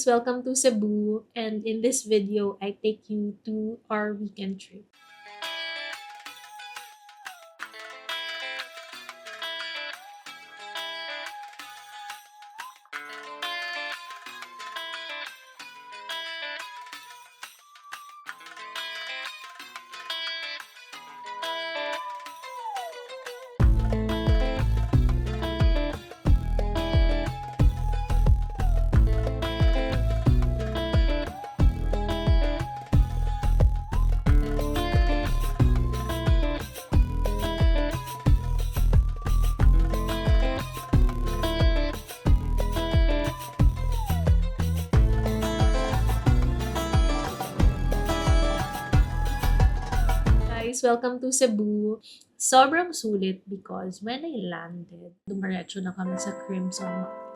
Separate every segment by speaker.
Speaker 1: guys, welcome to Cebu, and in this video, I take you to our weekend trip. Guys, welcome to Cebu. Sobrang sulit because when I landed, dumiretso na kami sa Crimson Mactan.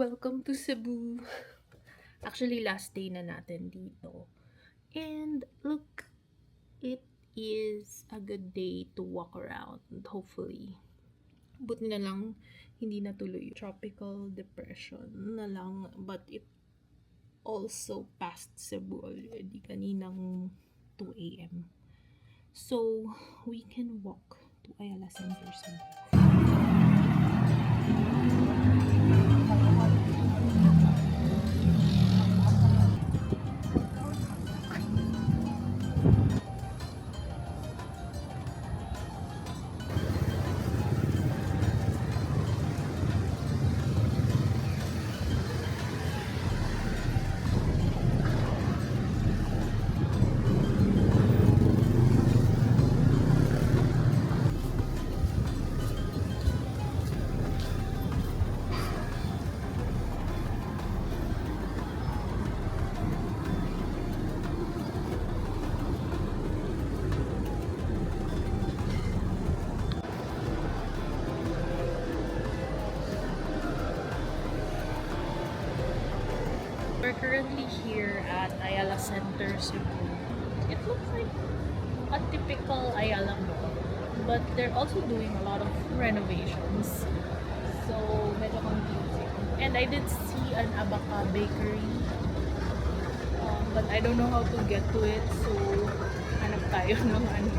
Speaker 1: Welcome to Cebu. Actually, last day na natin dito. And look, it is a good day to walk around, hopefully. Buti na lang hindi natuloy. Tropical depression na lang, but it also passed Cebu already kaninang 2 a.m. So, we can walk to Ayala Center Cebu. we're currently here at Ayala Center Cebu. It looks like a typical Ayala mall, but they're also doing a lot of renovations. So, medyo confusing. And I did see an Abaca bakery, but I don't know how to get to it. So, hanap tayo ng ano.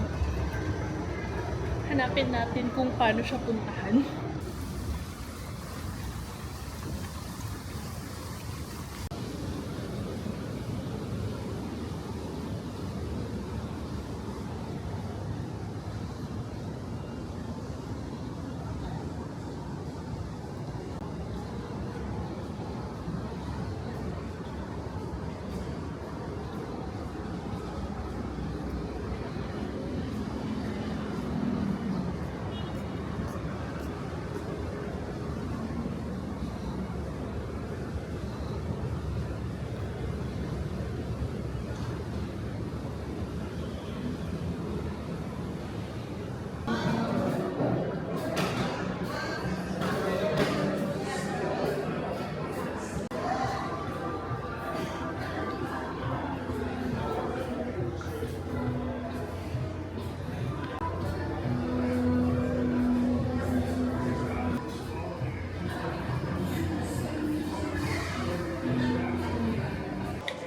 Speaker 1: Hanapin natin kung paano siya puntahan.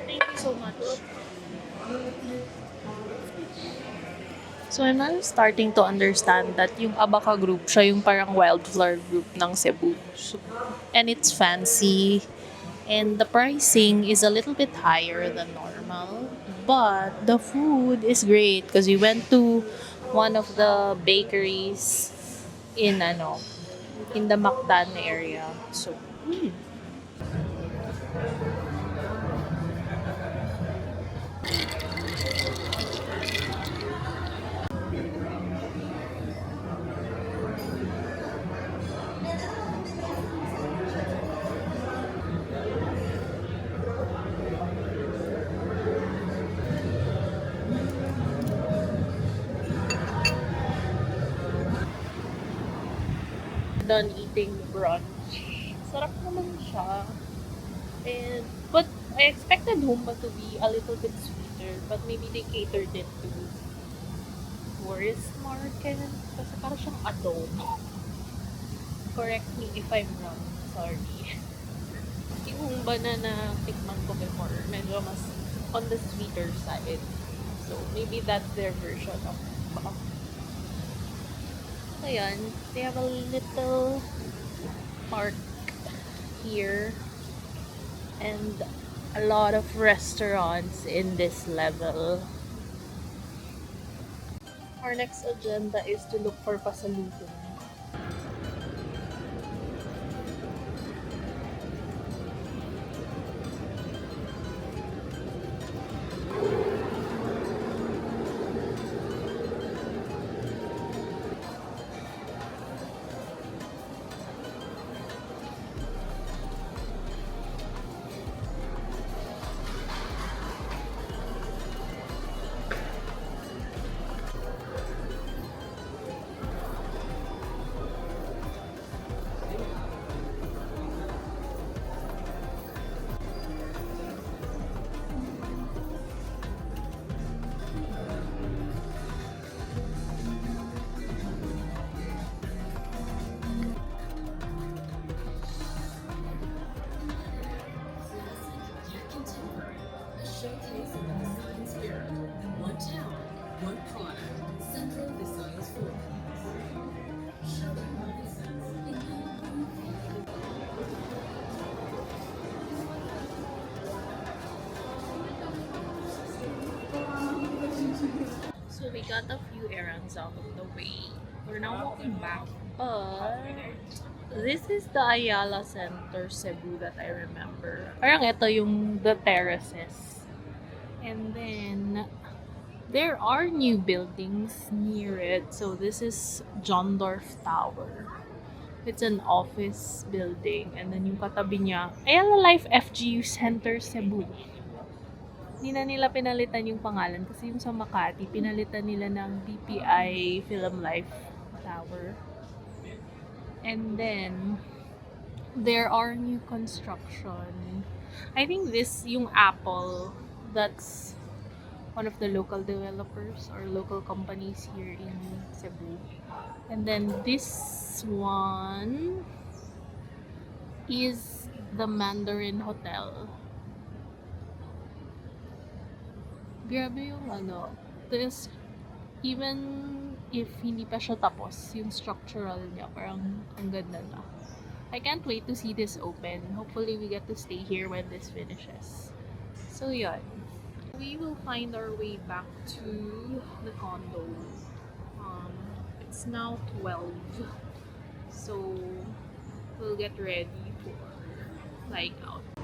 Speaker 1: Thank you so much. So I'm now starting to understand that yung Abaca group, siya yung parang wildflower group ng Cebu. So, and it's fancy. And the pricing is a little bit higher than normal. But the food is great because we went to one of the bakeries in in the Mactan area. So, done eating brunch. Sarap naman siya. And but I expected humba to be a little bit sweeter, but maybe they catered it to tourist market. Kasi parang siyang adobo. Correct me if I'm wrong. Sorry. Yung humba na tikman ko before, medyo mas on the sweeter side. So maybe that's their version of humba. Ayan, they have a little park here and a lot of restaurants in this level. Our next agenda is to look for pasalubong. So we got a few errands out of the way. We're now walking back, but this is the Ayala Center Cebu that I remember. Parang ito yung the terraces. And then there are new buildings near it. So this is Jondorf Tower. It's an office building. And then yung katabi niya, Ayala Life FGU Center Cebu. Hindi na nila pinalitan yung pangalan kasi yung sa Makati, pinalitan nila ng BPI Film Life Tower. And then, there are new construction I think this, yung Apple, that's one of the local developers or local companies here in Cebu. And then this one is the Mandarin Hotel. Grabe yung ano. This, even if hindi pa siya tapos, yung structural niya, parang ang ganda na. I can't wait to see this open. Hopefully we get to stay here when this finishes. So yun. We will find our way back to the condo. Um, it's now 12. So we'll get ready for flying out.